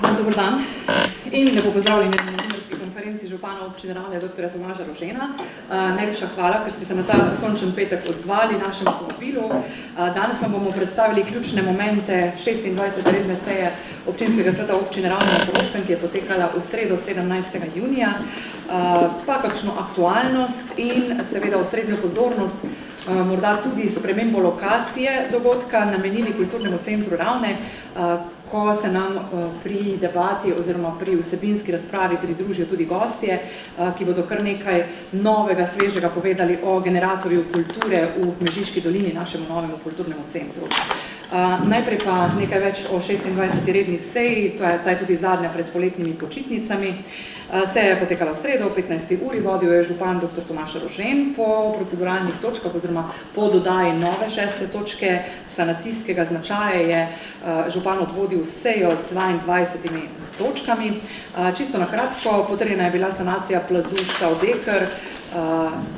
Dobar dan in lepo pozdravljeni na novinarski konferenci župana občine Ravne dr. Tomaža Rožena. Najlepša hvala, ker ste se na ta sončen petek odzvali našemu povabilu. Danes vam bomo predstavili ključne momente 26. redne seje občinskega sveta občine Ravne na Koroškem, ki je potekala v sredo 17. junija, pa kakšno aktualnost in seveda osrednjo pozornost, morda tudi spremembo lokacije dogodka namenili kulturnemu centru Ravne, ko se nam pri debati oziroma pri vsebinski razpravi pridružijo tudi gostje, ki bodo kar nekaj novega, svežega povedali o generatorju kulture v Mežiški dolini, našemu novemu kulturnemu centru. Najprej pa nekaj več o 26. redni seji, ta je tudi zadnja pred poletnimi počitnicami. Seja je potekala v sredo, 15. uri, vodil je župan dr. Tomaž Rožen. Po proceduralnih točkah oziroma po dodaji nove 6. točke sanacijskega značaja je župan odvodil sejo z 22 točkami. Čisto na kratko, potrjena je bila sanacija plazu Štav-Dekr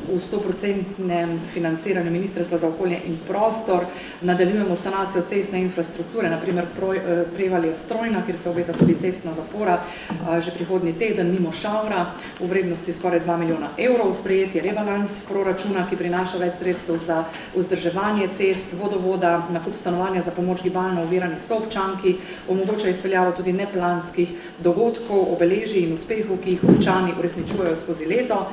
v 100% financiranju Ministrstva za okolje in prostor. Nadaljujemo sanacijo cestne infrastrukture, naprimer Prevalje Strojna, kjer se obeta tudi cestna zapora že prihodnji teden mimo Šavra v vrednosti skoraj 2 milijona evrov. Sprejet je rebalans proračuna, ki prinaša več sredstev za vzdrževanje cest, vodovoda, nakup stanovanja za pomoč gibalno ovirani soobčanki, omogoča izpeljavo tudi neplanskih dogodkov, obeležij in uspehov, ki jih občani uresničujejo skozi leto.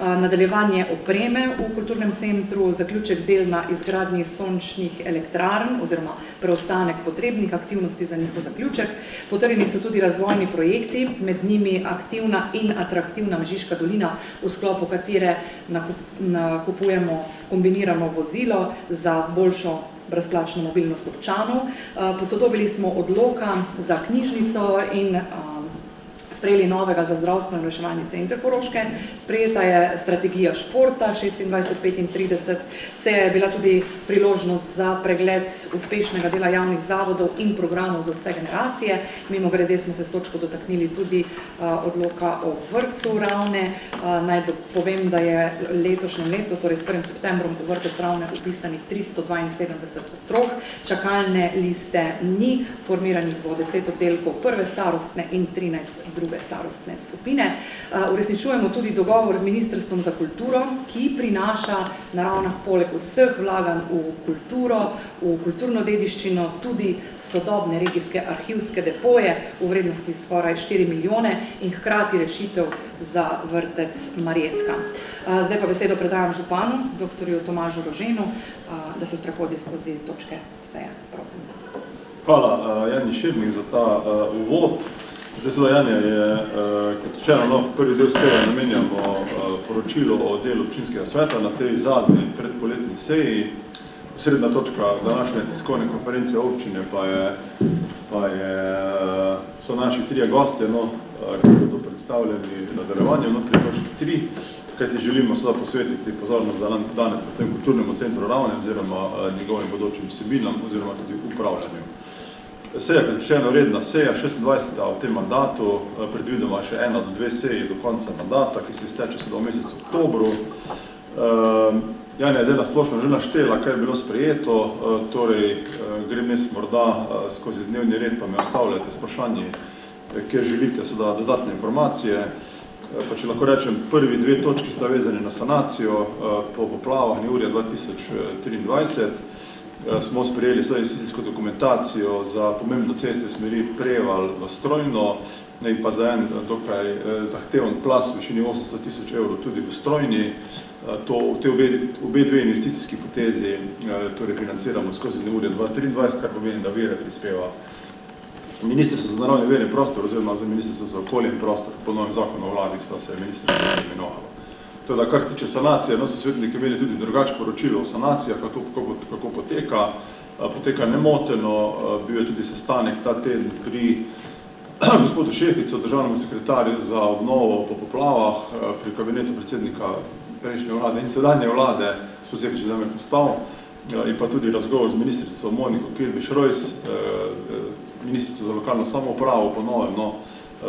Nadaljevanje opreme v kulturnem centru, zaključek del na izgradnji sončnih elektrarn oziroma preostanek potrebnih aktivnosti za njihov zaključek. Potrjeni so tudi razvojni projekti, med njimi aktivna in atraktivna Mežiška dolina, v sklopu katere nakupujemo kombinirano vozilo za boljšo brezplačno mobilnost občanov. Posodobili smo odloka za knjižnico in sprejeli novega za zdravstveno in reševanje center Koroške. Sprejeta je strategija športa 26-35. Seja je bila tudi priložnost za pregled uspešnega dela javnih zavodov in programov za vse generacije. Mimogrede smo se s točko dotaknili tudi odloka o vrtcu Ravne. Naj povem, da je letošnjem letu, torej s 1. septembrom, v vrtec Ravne upisanih 372 otrok. Čakalne liste ni, formiranih bo 10 oddelkov prve starostne in 13 druge starostne skupine. Uresničujemo tudi dogovor z Ministrstvom za kulturo, ki prinaša na Ravnah poleg vseh vlaganj v kulturo, v kulturno dediščino, tudi sodobne regijske arhivske depoje v vrednosti skoraj 4 milijone in hkrati rešitev za vrtec Marjetka. Zdaj pa besedo predajam županu, dr. Tomažu Roženu, da se sprehodi skozi točke seje. Prosim. Hvala Jani Širnik za ta uvod. Zdaj seveda Janja je, kot rečeno, prvi del seje namenjamo poročilo o delu občinskega sveta na tej zadnji predpoletni seji. Srednja točka današnje tiskovne konference občine so naši trije gostje, ki bodo predstavljeni v nadaljevanju pri točki 3, kajti želimo seveda posvetiti pozornost danes predvsem kulturnemu centru Ravne oziroma njegovim bodočim vsebinam oziroma tudi upravljanju. Seja, kot rečeno, redna seja, 26. v tem mandatu, predvidoma še 1 do 2 seji do konca mandata, ki se izteče sedaj v mesecu oktobru. Janja je zdaj nasplošno že naštela, kaj je bilo sprejeto, torej grem jaz morda skozi dnevni red, pa me ostavljate s vprašanji, kjer želite seveda dodatne informacije. Pa če lahko rečem, prvi 2 točki sta vezani na sanacijo po poplavah neurja 2023. Smo sprejeli investicijsko dokumentacijo za pomembno cesto v smeri Prevalj v Strojno in pa za en dokaj zahteven plaz v višini 800 000 evrov tudi v Strojni. Te obe dve investicijski potezi torej financiramo skozi neurje 2023, kar pomeni, da vire prispeva Ministrstvo za naravne vire in prostor oziroma za Ministrstvo za okolje in prostor. Po novem zakonu o vladi se je ministrstvo imenovalo. Teda, kar se tiče sanacije, so svetniki imeli tudi drugače poročilo o sanacijah, kako poteka. Poteka nemoteno, bil je tudi sestanek ta teden pri gospodu Šeficu, državnemu sekretarju za obnovo po poplavah, pri kabinetu predsednika prejšnje vlade in sedanje vlade, gospod Zepič je damet vstal, in pa tudi razgovor z ministrico Moniko Kilbiš-Rojs, ministrico za lokalno samoupravo po novem,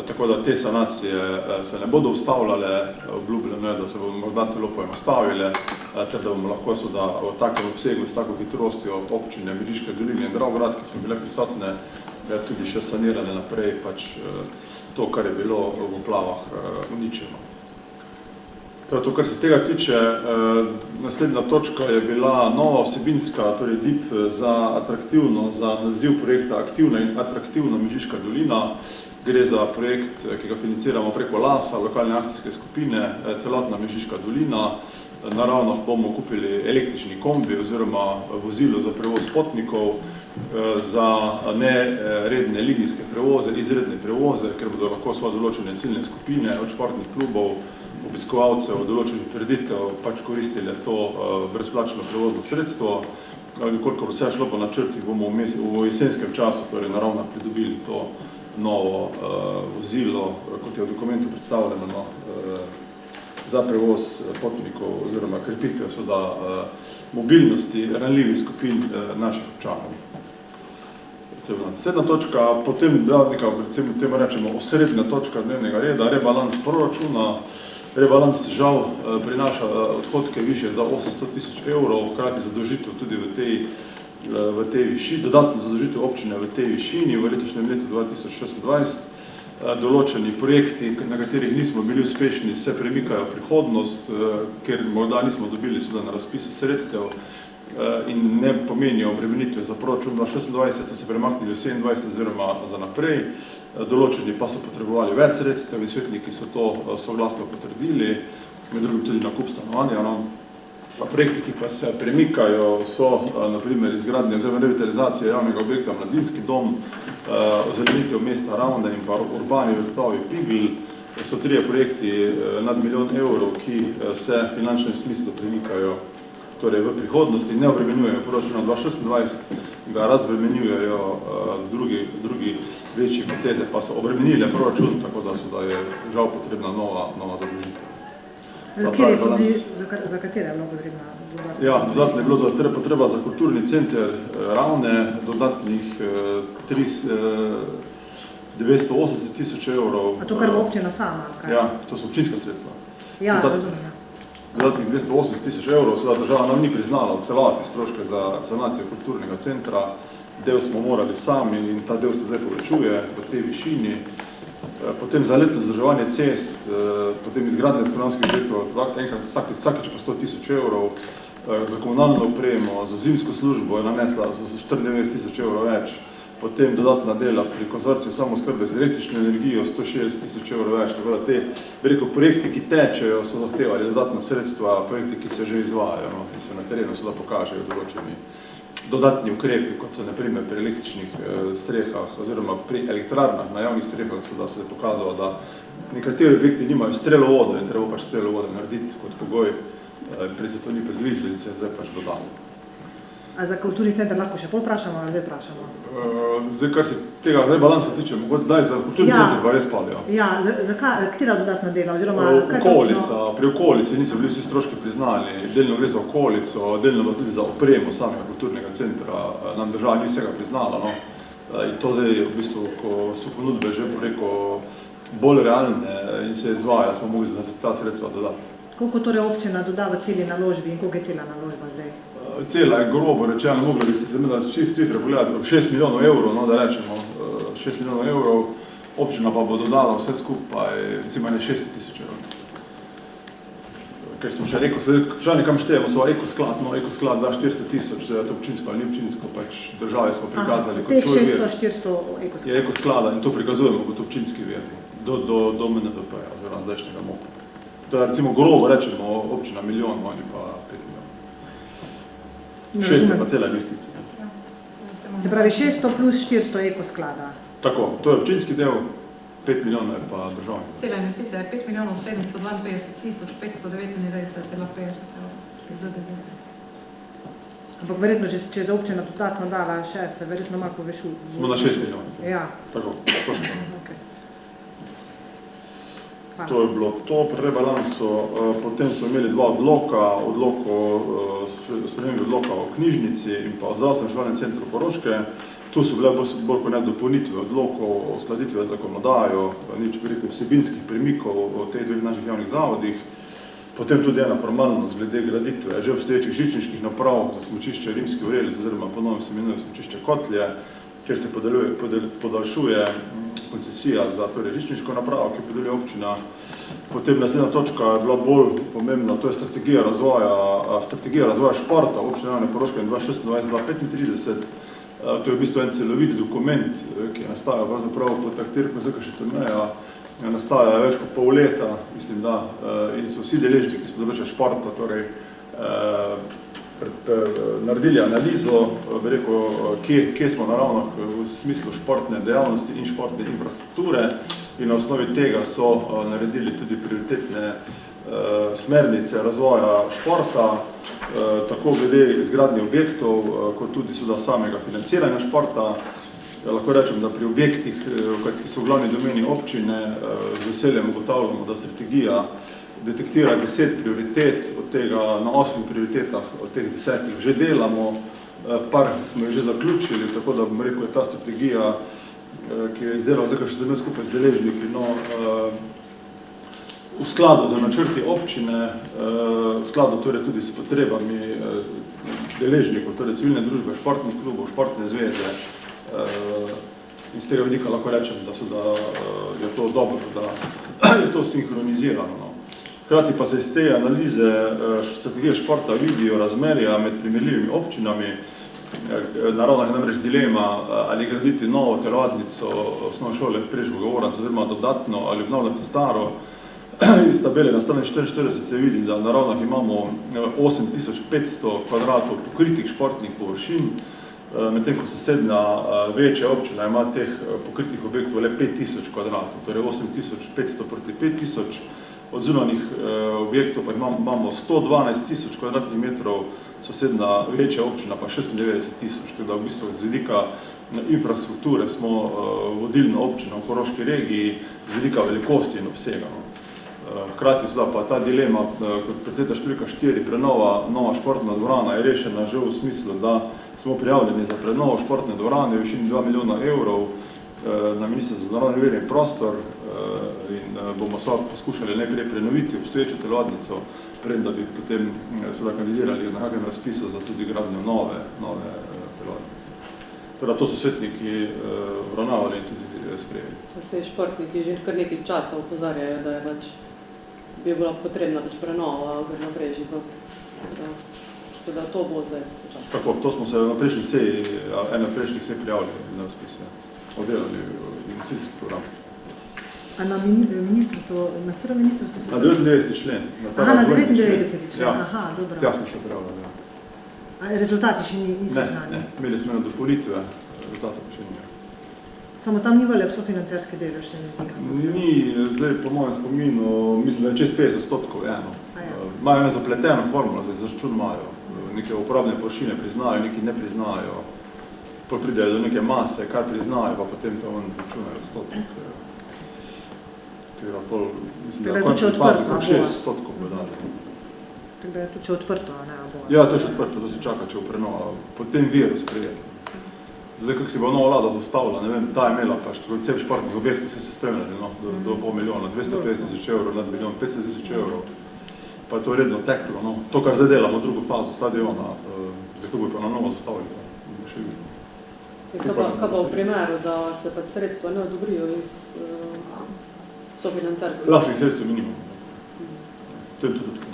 tako da te sanacije se ne bodo ustavljale, obljubljeno je, da se bomo morda celo poenostavile, ter da bomo lahko v takem obsegu, s tako hitrostjo občine Mežiške doline in Dravograd, ki smo bile prisotne, tudi še sanirane naprej pač to, kar je bilo v poplavah uničeno. To, kar se tega tiče, naslednja točka je bila nova vsebinska, torej DIP za naziv projekta Aktivna in atraktivna Mežiška dolina. Gre za projekt, ki ga financiramo preko LAS-a, lokalne akcijske skupine, celotna Mežiška dolina. Na Ravnah bomo kupili električni kombi oziroma vozilo za prevoz potnikov, za neredne linijske prevoze, izredne prevoze, ker bodo lahko svoje določene ciljne skupine od športnih klubov, obiskovalcev, določenih prireditev pač koristili to brezplačno prevozno sredstvo. Kolikor vse šlo po načrtih, bomo v jesenskem času, torej na Ravnah, pridobili to novo vozilo, kot je v dokumentu predstavljeno, za prevoz potnikov oziroma krepitve mobilnosti ranljivih skupin naših občanov. To je bila naslednja točka, potem recimo temu rečemo osrednja točka dnevnega reda, rebalans proračuna. Rebalans žal prinaša odhodke višje za 800 000 evrov, hkrati zadolžitev tudi v tej višini, dodatno zadolžitev občine v tej višini v letošnjem letu 2026. Določeni projekti, na katerih nismo bili uspešni, se premikajo v prihodnost, ker morda nismo dobili na razpisu sredstev in ne pomenijo obremenitve za proračun 2026, so se premaknili v 27 oziroma za naprej. Določeni pa so potrebovali več sredstev in svetniki so to soglasno potrdili, med drugim tudi nakup stanovanja. Projekti, ki pa se premikajo, so na primer izgradnja oziroma revitalizacija javnega objekta Mladinski dom, ozelenitev mesta Ravne in pa urbani vrtovi Pigl. So trije projekti nad 1 milijon evrov, ki se v finančnem smislu premikajo torej v prihodnosti, ne obremenjujejo proračuna 2026, ga razbremenjujejo drugi večji poteze, pa so obremenile proračun, tako da je žal potrebna nova zadolžitev. Za katere je bilo potrebna dodatna? Ja, dodatno je bilo potreba za kulturni center Ravne, dodatnih 980 000 evrov. A to kar bo občina sama? Ja, to so občinska sredstva. Ja, razumem. Dodatnih 280 000 evrov, seveda država nam ni priznala v celoti stroške za sanacijo kulturnega centra. Del smo morali sami in ta del se zdaj povečuje v tej višini. Potem za letno vzdrževanje cest, potem izgradnje stanovanjskih objektov, enkrat vsakič po 100 000 evrov, za komunalno opremo, za zimsko službo je nanesla za 94 000 evrov več, potem dodatna dela pri konzorciju samooskrbe z električno energijo 160 000 evrov več, tako da te projekti, ki tečejo, so zahtevali dodatna sredstva, projekti, ki se že izvajajo, ki se na terenu seveda pokažejo določeni dodatni ukrepi, kot so na primer pri električnih strehah oziroma pri elektrarnah na javnih strehah, da se je pokazalo, da nekateri objekti nimajo strelovode in treba pač strelovode narediti kot pogoj, prej se to ni predvideli in se je zdaj pač dodali. A za kulturni center lahko še pol vprašamo ali zdaj vprašamo? Zdaj, kar se tega rebalansa tiče, mogoče zdaj za kulturni center pa res padajo. Ja, katera dodatna dela oziroma kaj točno? Pri okolici niso bili vsi stroški priznani, delno gre za okolico, delno pa tudi za opremo samega kulturnega centra, nam država ni vsega priznala. In to zdaj v bistvu, ko so ponudbe že bolj realne in se izvaja, smo mogli za ta sredstva dodati. Koliko torej občina doda v celi naložbi in koliko je cela naložba zdaj? Cela je grobo rečeno, mogla bi se cifre pogledati, 6 milijonov evrov, da rečemo 6 milijonov evrov, občina pa bo dodala vse skupaj, recimo 600 000 evrov. Ker smo še rekel, vprašanje kam štejemo, so ekosklad da 400 000, to je občinsko ali ni občinsko, pač države smo prikazali kot svoj vir. Teh 600-400 ekosklada. Je ekosklada in to prikazujemo kot občinski vir, do MNVP-ja, oziroma zdajšnjega MOP. To je recimo grobo rečemo občina milijon, oni pa 5 milijonov. 6 je pa cela investicija. Se pravi 600 plus 400 ekosklada. Tako, to je občinski del, 5 milijonov je pa državni. Cela investicija je 5 722 599,50 evrov. Ampak verjetno, če za občina dodatno dala še, se verjetno malo povešu. Smo na 6 milijonov. Ja. Tako, točno. Okay. To je bilo to pri rebalansu. Potem smo imeli dva odloka, spremembe odloka o knjižnici in pa o zdravstvenem šolnem centru Koroške. Tu so bile bolj kot ne dopolnitve odlokov, uskladitve zakonodajo, nič veliko vsebinskih premikov v teh dveh naših javnih zavodih. Potem tudi ena formalnost glede graditve že obstoječih žičniških naprav za smučišče Rimski Vrelec oziroma ponovno se imenuje smučišče Kotlje. kjer se podaljšuje koncesija za torej žičniško napravo, ki podeljuje občina. Potem naslednja točka je bila bolj pomembna, to je strategija razvoja športa občine Javne Koroške 2026-2035. To je v bistvu en celovit dokument, ki je nastajal pravzaprav pod taktirko ZKŠ turneja. Nastaja več kot pol leta, mislim da, in so vsi deležniki, ki so področja športa, torej naredili analizo, kje smo naravno v smislu športne dejavnosti in športne infrastrukture in na osnovi tega so naredili tudi prioritetne smernice razvoja športa, tako glede izgradnje objektov, kot tudi samega financiranja športa. Lahko rečem, da pri objektih, ki so v glavni domeni občine, z veseljem ugotavljamo, da strategija detektira 10 prioritet, od tega na 8 prioritetah, od teh 10 že delamo, par smo jih že zaključili, tako da bom rekel, je ta strategija, ki je izdelal ZKŠ turnej skupaj z deležniki, v skladu z načrti občine, v skladu torej tudi s potrebami deležnikov, torej civilne družbe, športnih klubov, športne zveze. In z tega vidika lahko rečem, da je to dobro, da je to sinhronizirano. Hkrati pa se iz te analize strategije športa vidijo razmerja med primerljivimi občinami. Naravno je namreč dilema, ali graditi novo telovadnico osnovne šole Prežgovega Oranca, oziroma dodatno ali obnavljati staro. Iz tabele na strani 44 se vidi, da na Ravnah imamo 8500 kvadratov pokritih športnih površin, medtem ko sosednja večja občina ima teh pokritih objektov le 5000 kvadratov, torej 8500 proti 5000. Od zunanjih objektov pa imamo 112 000 kvadratnih metrov, sosednja večja občina pa 96 000. Teda v bistvu z vidika infrastrukture smo vodilna občina v Koroški regiji, z vidika velikosti in obsega. Hkrati pa ta dilema, kot prioriteta številka 4, nova športna dvorana je rešena že v smislu, da smo prijavljeni za prenovo športne dvorane v višini 2 milijona evrov na Ministrstvu za naravne vire in prostor in bomo poskušali najprej prenoviti obstoječo telovadnico, preden da bi potem kandidirali na kakšnem razpisu za tudi gradnjo nove telovadnice. Torej, to so svetniki obravnavali in tudi sprejeli. Vse športniki že kar nekaj časa opozarjajo, da je bi bila potrebna prenova Grnobrežji, da to bo zdaj počasno. Tako, to smo se na prejšnji ceji, ena prejšnjih se prijavili na razpise, oddelali investicijski program. A na ministrstvo, na katero ministrstvo se... Na 99. člen. Aha, na 99. člen, aha, dobro. Tja smo se prijavili, ja. A rezultati še niso znani? Ne, imeli smo eno dopolnitve, rezultatov še ni. Samo tam ni velik sofinancerski delež, se mi zdi. Ni, zdaj po mojem spominu, mislim, da je čez 50% eno. Imajo eno zapleteno formulo, zdaj za račun imajo. Neke uporabne površine priznajo, neki ne priznajo. Pa pridejo do neke mase, kar priznajo, pa potem to on računajo odstotek. Mislim, da je končni fazi kot 6% bo dati. Tako da je tudi če odprto, ne? Ja, to je še odprto, to se čaka, če bo prenova. Potem viru sprejeti. Zdaj, kako si bo nova vlada zastavila, ne vem, ta je imela pa cel športnih objektov, vse se spremljali, do pol milijona, 250 000 evrov, nad milijon, 500 000 evrov. Pa je to redno teklo, To, kar zdaj delamo, drugo fazo stadiona, zdaj, kako bo pa na novo zastavili, bomo še videli. Kaj pa v primeru, da se pa sredstva ne odobrijo iz sofinancerskega? Lastnih sredstev minimum. To je tudi tako.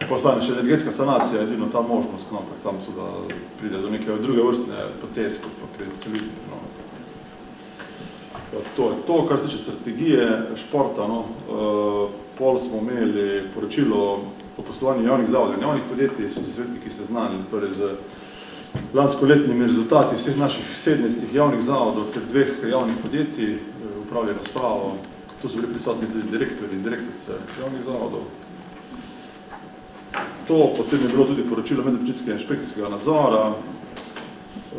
Postane še energetska sanacija, edino ta možnost, ker tam so, da pride do neke druge vrstne potez, kot pa pri celitni. To je to, kar se tiče strategije športa. Pol smo imeli poročilo o poslovanju javnih zavodov in javnih podjetij, so se svetniki seznanili, torej z lanskoletnimi rezultati vseh naših 17 javnih zavodov ter 2 javnih podjetij, upravili razpravo. To so bili prisotni tudi direktorji in direktorice javnih zavodov. To potem je bilo tudi poročilo medobčinskega inšpekcijskega nadzora.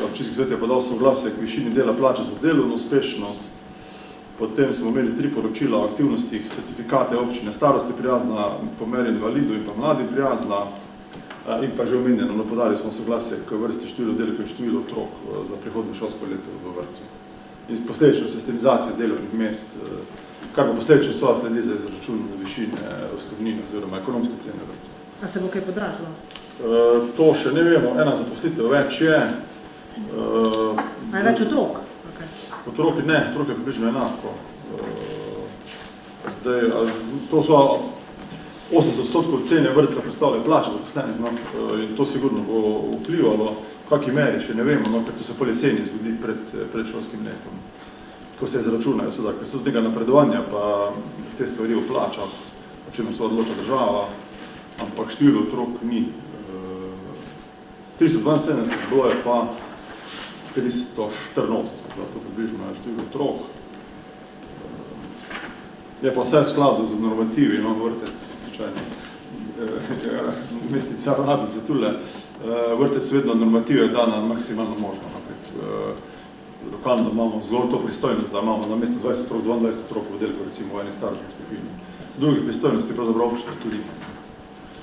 Občinski svet je podal soglasje k višini dela plače za delovno uspešnost. Potem smo imeli 3 poročila o aktivnostih, certifikate občine, starosti prijazna, pomer invalidov in pa mladi prijazna. In pa že omenjeno, podali smo soglasje k vrsti število oddelkov in število otrok za prihodnje šolsko leto v vrtcu. In posledično sistemizacijo delovnih mest, kar pa posledično sledi za izračun višine oskrbnine oziroma ekonomske cene vrtca. A se bo kaj podražilo? To še ne vemo, ena zaposlitev več je. A je več otrok? Okay. Otroki ne, otroki je približno enako. Zdaj, to so 80% cene vrtca predstavljajo plače zaposlenih, no, in to sigurno bo vplivalo, v kakšni meri še ne vemo, no, ker to se pol jeseni zgodi pred šolskim letom. Ko se izračunajo, ker so tega napredovanja, pa te stvari v plačah, o čemer se odloča država, ampak število otrok ni. 372 bilo je pa 384, to približno je število otrok. Je pa vse v skladu z normativi, no, vrtec, slučajno, mestica Radice tule, vrtec vedno normative je dana maksimalno možno. Lokalno imamo zgolj to pristojnost, da imamo na mesto 20 otrok, 22 otrok v oddelku, recimo v eni starostni skupini. Drugih pristojnosti pravzaprav občine tudi.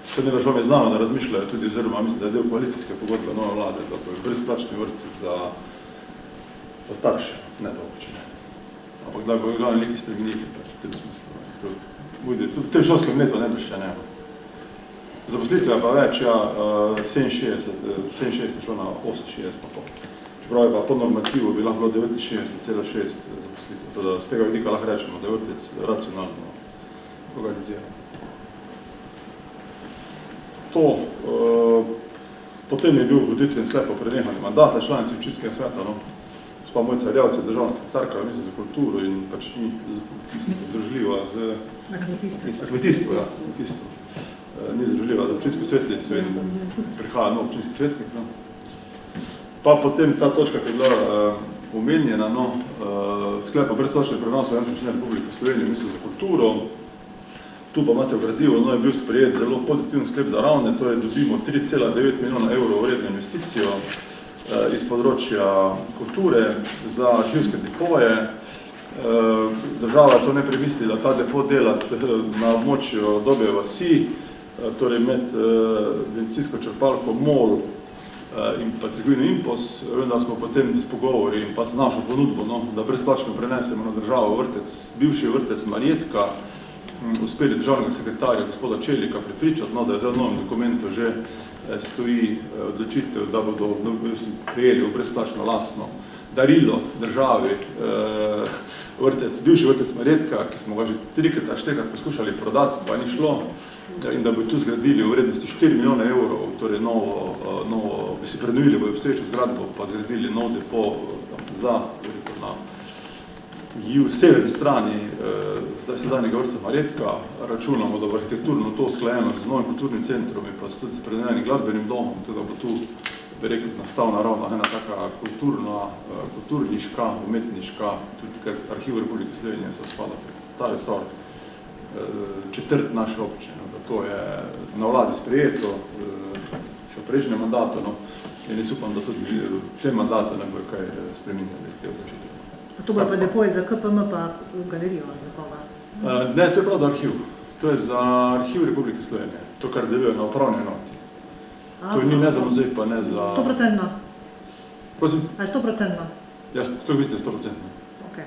Še ne vam je znano, da razmišljajo tudi, oziroma mislim, da je del koalicijske pogodbe nove vlade, da bo brezplačni vrtci za starše, ne za občine. Ampak da bo glavno nekaj spremenili, pač v tem smislu. V tem šolskem letu ne bi še ne. Zaposlitev je pa več, ja, 67 šlo na 68 pa pol. Čeprav je pa po normativu bi lahko bilo 69,6 zaposlitev. Teda z tega vidika lahko rečemo, da je vrtec racionalno organiziran. Potem je bil voditelj sklep o prenehanju mandata članici občinskega sveta, no. Gospa Mojca Rjavec je državna sekretarka, mislim, za kulturo in pač ni združljiva z kmetijstvo, ja, kmetijstvo. Ni združljiva za občinsko svetnico in prihaja nov občinski svetnik, no. Pa potem ta točka, ki je bila omenjena, no, sklep o brezplačnem prenosu Javne Republike Slovenije, mislim, za kulturo. Tu pa imate v gradivu, no, je bil sprejet zelo pozitiven sklep za Ravne, to je dobimo 3,9 milijona evrov vredno investicijo iz področja kulture za arhivske depoje. Država je to ne premislila, ta depo delati na območju Dobje vasi, torej med bencinsko črpalko MOL in pa trgovino Impos, vendar smo potem s pogovori in pa s našo ponudbo, no, da brezplačno prenesemo na državo vrtec, bivši vrtec Marjetka, uspeli državnega sekretarja gospoda Čelika prepričati, no, da je za novim dokumentu že stoji odločitev, da bodo prijeli v brezplačno lastno darilo državi vrtec, bivši vrtec Marjetka, ki smo ga že 3-4 poskušali prodati, pa ni šlo, in da bi tu zgradili v vrednosti 4 milijone evrov, torej bi si prenovili v obstoječo zgradbo, pa zgradili nov depo za na severni strani sedanjega vrtca Marjetka. Računamo, da bo arhitekturno to usklajeno z novim kulturnim centrom in pa tudi s predenenim glasbenim domom, da bo tu, bi rekel, nastavna ravna ena taka kulturniška, umetniška, tudi ker Arhiv Republike Slovenije se spada ta resor, četrt naše občine, da to je na vladi sprejeto, še v prejšnjem mandatu, no, in jaz upam, da tudi v tem mandatu ne bo kaj spreminjali te odločitve. To bo pa depoje za KPM pa galerijo, za koga? Ne, to je prav za arhiv. To je za Arhiv Republike Slovenije. To, kar deluje na upravni enoti. To ni ne za muzej, pa ne za... 100%? Prosim? A je 100%? Ja, kako mislite 100%? Ok.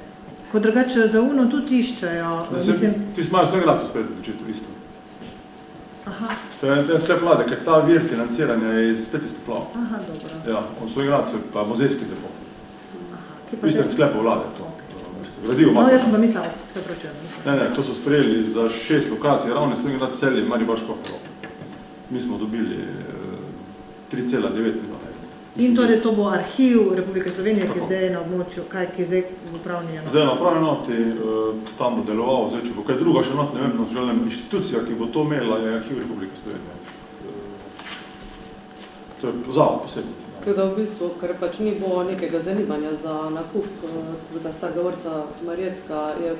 Ko drugače za UNO tudi iščejo, mislim... Ti imajo svoje gracijo spred odločitev, isto. Aha. To je sklep vlade, ker ta vir financiranja je spet iz poplav. Aha, dobro. Ja, on svoje gracijo pa muzejski depo. Aha. Isto sklepo vlade to. Gradivo no, jaz sem pa mislila, se pročujem. Ne, to so sprejeli za 6 lokacij, Ravne, Slovenija, Celje, Maribor, Škofja Loka. Mi smo dobili 3,9 milijona. In torej to bo Arhiv Republike Slovenije, ki zdaj na območju, ki zdaj v upravni enoti? Zdaj na upravni enoti, tam bo deloval, zdaj, če bo kaj druga še not, ne vem, želim, inštitucija, ki bo to imela, je Arhiv Republike Slovenije. To je zavod posebno. Tako da v bistvu, ker pač ni bilo nekega zanimanja za nakup tega starega vrtca Marjetka, je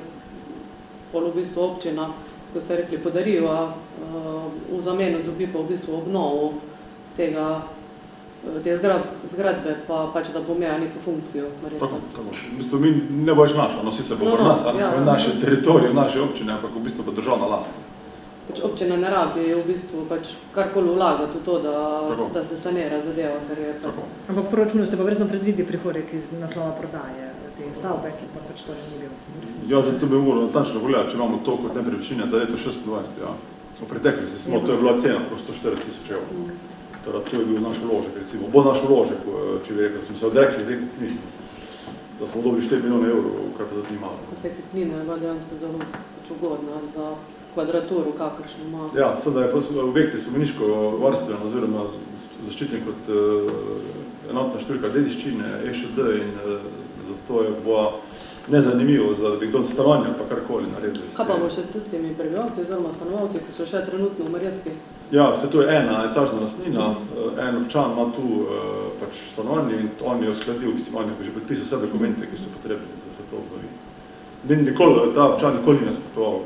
pol v bistvu občina, ko ste rekli, podarila, v zameno dobi pa v bistvu obnovo te zgradbe, pa pač da bo imela neko funkcijo Marjetka. Tako. V bistvu mi ne bo več naša, no sicer bo nas, v naše teritorije, v naše občine, ampak v bistvu bo državna last. Pač občina ne rabi v bistvu pač karkoli vlagati v to, da se sanira zadeva, ker je tako. Ampak v proračunu ste pa verjetno predvidi prihodek iz naslova prodaje te stavbe, ki pa pač to ni bil. Ja, zato bi morali natančno gledati, če imamo to kot nepremičnine za leto 26, ja. V preteklosti smo, to je bila cena po 140 000 evrov. Torej, to je bil naš vložek, recimo. Bo naš vložek, če bi rekel, smo se odrekli, rekel, ni. da smo dobili 4 milijone evrov, kar pa tudi ni malo. Pa se kupnina je bila dejansko zelo pač ugodna za kvadraturo, kakršno ima. Ja, seveda je objekt je spomeniško varstveno oziroma zaščiten kot enotna številka dediščine, EŠD in zato je bila nezanimivo, da bi kdo stanovanja pa karkoli naredili. Kaj pa bo še s tistimi prebivalci oziroma stanovalci, ki so še trenutno v Marjetki? Ja, se to je ena etažna lastnina, en občan ima tu pač stanovanje in on je uskladil, on je že podpisal vse dokumente, ki so potrebni, da se to obnovi. Ta občan nikoli ni nasprotoval,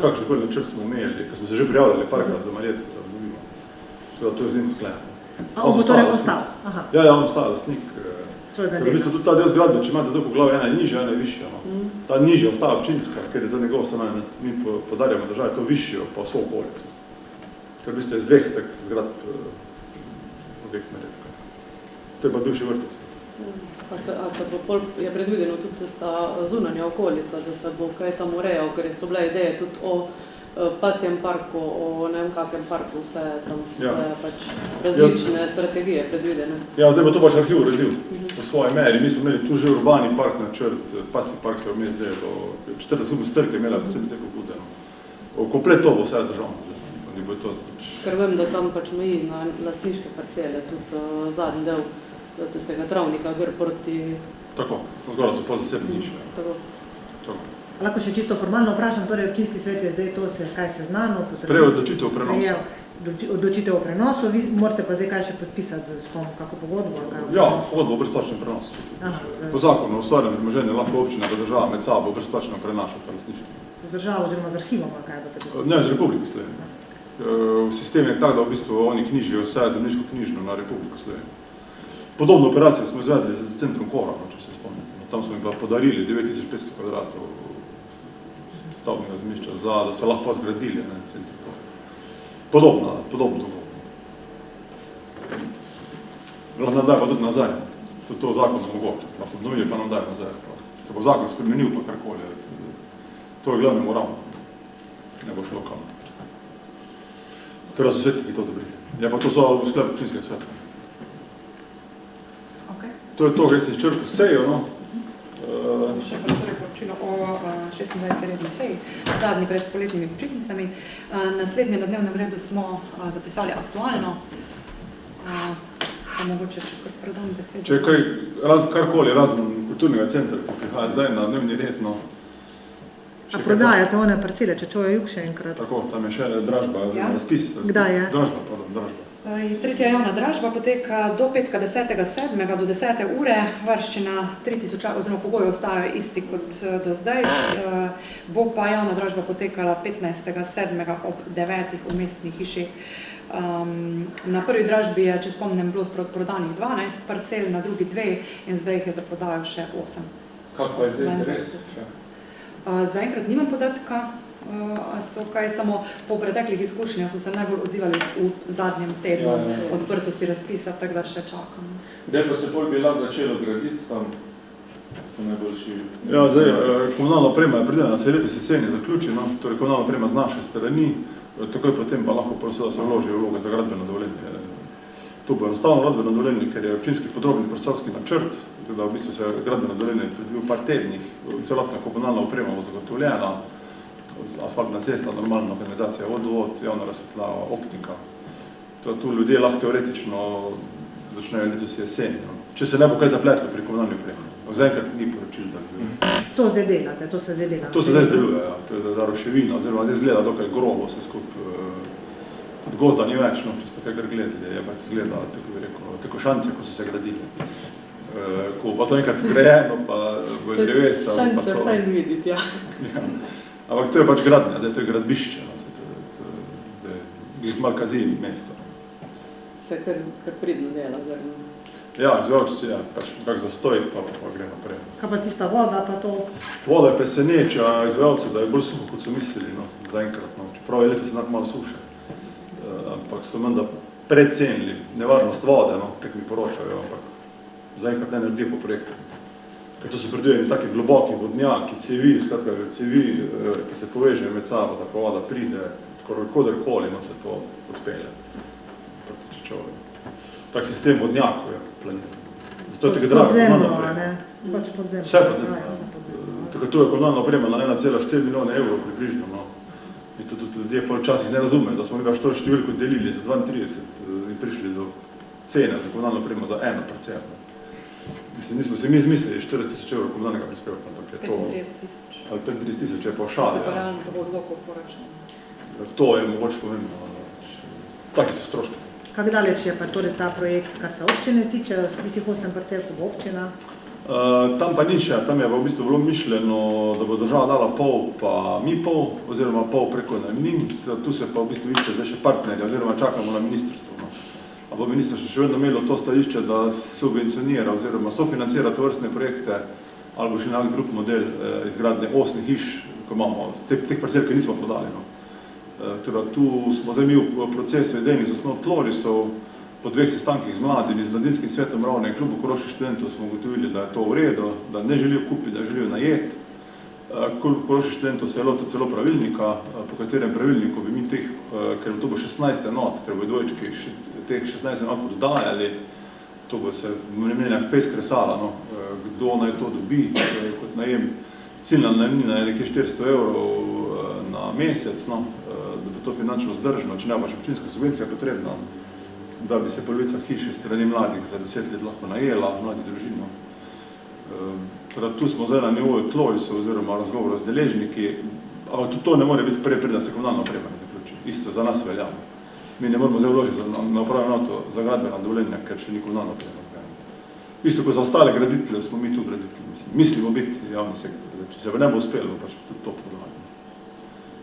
kakšenkoli načrt smo imeli, ker smo se že prijavljali parkrat za Marjetko, da obnovimo. Seveda to je z njim sklenjeno. A on bo torej ostal? Aha. Ja, on ostaja lastnik. Ker v bistvu tudi ta del zgradbe, če imate to poglavje, ena je nižja, ena je višja. No. Ta nižja ostaja občinska, ker je to njegov stanovanje, mi podarjamo državi to višjo pa vso okolico. Ker v bistvu je z dveh tak zgradb objekt Marjetka. To je pa bivši vrtec. A se bo pol, je predvideno tudi sta zunanja okolica, da se bo kaj tam urejal, ker so bile ideje tudi o pasjem parku, o ne vem kakem parku, vse tam so pač različne strategije predvidene. Ja, zdaj bo to pač arhiv uredil po svoji meri. Mi smo imeli tu že urbani park načrt, pasji park se je vmes zdaj do 40 skupno strke imela, predvsem te pobude. Komplet to bo vse državno. Ker vem, da tam pač meji na lastniške parcele, tudi zadnji del tistega travnika gor proti... Tako, zgoraj so pol zasebni niši. Tako. Lahko še čisto formalno vprašam, torej občinski svet je zdaj to kaj seznanil? Sprejel odločitev o prenosu. Odločitev o prenosu, vi morate pa zdaj kaj še podpisati s kom, kako pogodbo? Ja, pogodbo o brezplačnem prenosu. Po zakonu o ustvarjanju premoženja lahko občina pa država med sabo brezplačno prenaša ta lastništvo. Z državo oziroma z arhivom, kaj boste podpisali? Ne, z Republiko Slovenije. Sistem je tak, da v bistvu oni knjižijo vse zemljiško knjižno na Republiko Slovenije. Podobno operacijo smo izvedli z centrom Kora, če se spomnite. Tam smo jim podarili 9500 kvadratov stavbnega zemljišča, da so lahko zgradili centrum Kora. Podobno dogovor. Lahko nam daje pa tudi nazaj. To zakon omogoča. Lahko obnovili pa nam daje nazaj. Se bo zakon spremenil pa karkoli. To je glavno moralno. Ne bo šlo kam. Treba so svetniki to dobrili. Ja, pa to so v sklep občinskega sveta. To je to, gre se izčrpil sejo, no. Še pa torej poročilo o 26. redni seji, zadnji pred poletnimi počitnicami. Naslednje na dnevnem redu smo zapisali aktualno. Pa mogoče, če kar predam besedo. Če je karkoli razen kulturnega centra, ki prihaja zdaj na dnevni red, no. A prodajate one parcele, če čujo jug še enkrat? Tako, tam je še dražba, razpis. Kdaj je? Dražba. Tretja javna dražba poteka do petka 10.7. do 10. ure. Varščina 3000, oziroma pogoji ostajajo isti kot do zdaj. Bo pa javna dražba potekala 15.7. ob 9. v mestni hiši. Na prvi dražbi je, če spomnim, bilo prodanih 12 parcel, na drugi 2 in zdaj jih je za prodajo še 8. Kako je zdaj interes? Zaenkrat nimam podatka. Samo po preteklih izkušnjah so se najbolj odzivali v zadnjem tednu odprtosti razpisa, tako da še čakam. Kdaj pa se bolj bi lahko začelo graditi tam po najboljši... Ja, zdaj, komunalna oprema je pridelana, se letos jeseni zaključeno, torej komunalna oprema z naše strani, takoj potem pa lahko prosila se vloži vloga za gradbeno dovoljenje. To bo enostavno gradbeno dovoljenje, ker je občinski podrobni prostorski načrt, da v bistvu se gradbeno dovoljenje predvidev v par tednih, celotna komunalna oprema bo zagotovljena, asfaltna cesta, normalna organizacija, vodovod, javna razsvetljava, optika. Tu ljudje lahko teoretično začnejo letos jeseni. Če se ne bo kaj zapletlo pri komunalni opremi. Zaenkrat ni poročil, da bi... To zdaj delate, to se zdaj dela? To se zdaj zdeluje, ja. To je zaroševina, oziroma zdaj zgleda dokaj grobo se skupaj. Od gozda ni več, no, če ste kaj gledali, je pač zgleda, tako bi rekel, te košance, ko so se gradili. Ko pa to enkrat grejeno, pa bo je drevesa. Šance fajn viditi, ja. Ampak to je pač gradnja, zdaj to je gradbišče, zdaj jih malo kazi mesto. Se kar pridno dela, vrno. Ja, izvajalci, ja, pač kak zastoj, pa gre naprej. Kaj pa tista voda, pa to? Voda je preseneča izvajalcev, da je bolj suho, kot so mislili, no, zaenkrat, no. Čeprav je letos enak malo suše. Ampak so menda precenili nevarnost vode, no, tako mi poročajo, ampak zaenkrat ne naredijo po projektu. Ker to so predvideni taki globoki vodnjaki, cevi, skratka cevi, ki se povežejo med sabo, da pa voda pride, koderkoli, no, se to odpelje. Tak sistem vodnjakov je planiran. Zato je tega drago. Pod zemljo, ne? Pač podzemno. Vse podzemno, Ja, ja. vse podzemno. Tako tu je komunalna oprema na 1,4 milijone evrov približno. No. In to tudi ljudje pol včasih ne razumejo, da smo mi to številko delili za 32 in prišli do cene za komunalno opremo za 1 parcelo. Mislim, nismo si mi izmislili 40 000 evrov komunalnega prispevka, ampak je to... 35 000. Ali 35 000 je pa Se šali. pa Ja. realno to bo odloko poračun. To je mogoče pomembno. Taki so stroški. Kako daleč je pa torej ta projekt, kar se občine tiče, z tistih 8 parcel, ko bo občina? Tam pa nič, tam je v bistvu bilo mišljeno, da bo država dala pol pa mi pol, oziroma pol preko najemnin. Tu se pa v bistvu išče zdaj še partnerja, oziroma čakamo na ministrstvo. No. A bo ministrstvo še vedno imelo to stališče, da subvencionira oziroma sofinancira tovrstne projekte, ali bo še nek drug model izgradnje 8 hiš, ko imamo, teh parcel, ki nismo podali. No. Teda tu smo zdaj mi v procesu idejnih zasnov tlorisov, po 2 sestankih z mladimi, z mladinskim svetom Ravne in klubu Koroških študentov smo ugotovili, da je to v redu, da ne želijo kupiti, da želijo najeti. Klub Koroških študentov se je lotil celo pravilnika, po katerem pravilniku bi mi teh, ker to bo 16 enot, ker bo dvojčki teh 16 enot dodajali, to bo se nekaj fejs kresala, no, kdo naj to dobi kot najem. Ciljna najemnina je nekaj 400 evrov na mesec, no, da bi to finančno zdržno, če ne pa še občinska subvencija potrebna, da bi se polovica hiše strani mladih za 10 let lahko najela, mladi družino. Teda tu smo zdaj na nivoju tlorisov oziroma razgovorov z deležniki, ampak tudi to ne more biti preden se komunalna oprema ne zaključi. Isto za nas veljamo. Mi ne moramo zdaj vložiti na upravno enoto za gradbena dovoljenja, ker še ni komunalna oprema zgrajena. Isto kot za ostale graditelje smo mi tu graditelji. Mislimo biti javni sektor. Če se ne bo uspelo, pač tudi to podlagamo.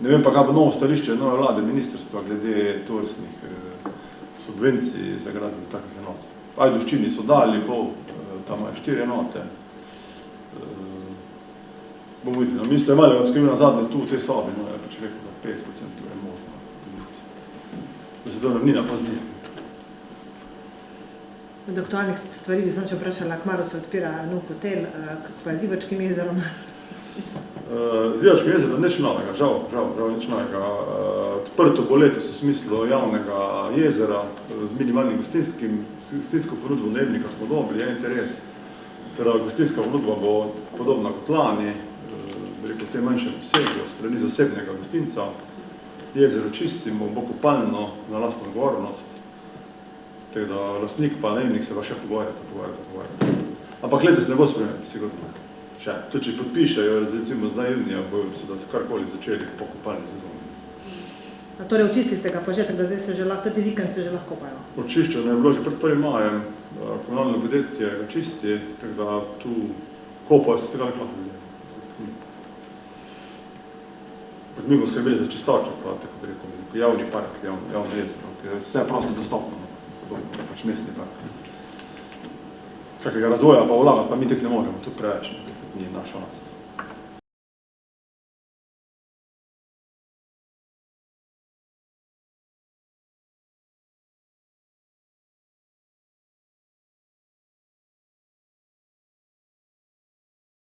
Ne vem pa, kaj bo novo stališče nove vlade ministrstva glede tovrstnih subvencij za gradnjo takih enot. V Ajdovščini so dali pol, tam imajo 4 enote. Bomo videli. Mi ste imeli odskrivili na zadnje tu v tej sobi, no je pač rekel, da 50% je možno dobiti. Da se to najemnina pa zdi. Od aktualnih stvari bi sem še vprašala, kmalu se odpira nov hotel, pa je Divačkim jezerom. Z Divačkim jezerom nič novega, žal nič novega. Odprto bo letos v smislu javnega jezera z minimalnim gostinsko ponudbo najemnika smo dobili, je interes. Teda gostinska ponudba bo podobna kot lani, v tem manjšem obsegu, strani zasebnega gostinca. Jezero čistimo, bo kopalno na lastno odgovornost. Tako da lastnik pa najemnik se pa še pogovarjata. Ampak letos ne bo spremenjen, sigurno. Še. Tudi če podpišejo, recimo zdaj junija, bojo se da karkoli začeli po kopalni sezoni. A torej očisti ste ga pa že, tako da zdaj se že lahko, tudi vikend se že lahko kopajo. Očiščeno je bilo že pred 1. majem, komunalno podjetje ga čisti, tako da tu kopajo se tega lahko ljudje. Mi bomo skrbeli za čistočo, pa tako bi rekel, javni park, javno jezero, ki je vse prosto dostopno, pač mestni park. Kakega razvoja pa vlaga, pa mi teh ne moremo, tu preveč, ni naša vlast.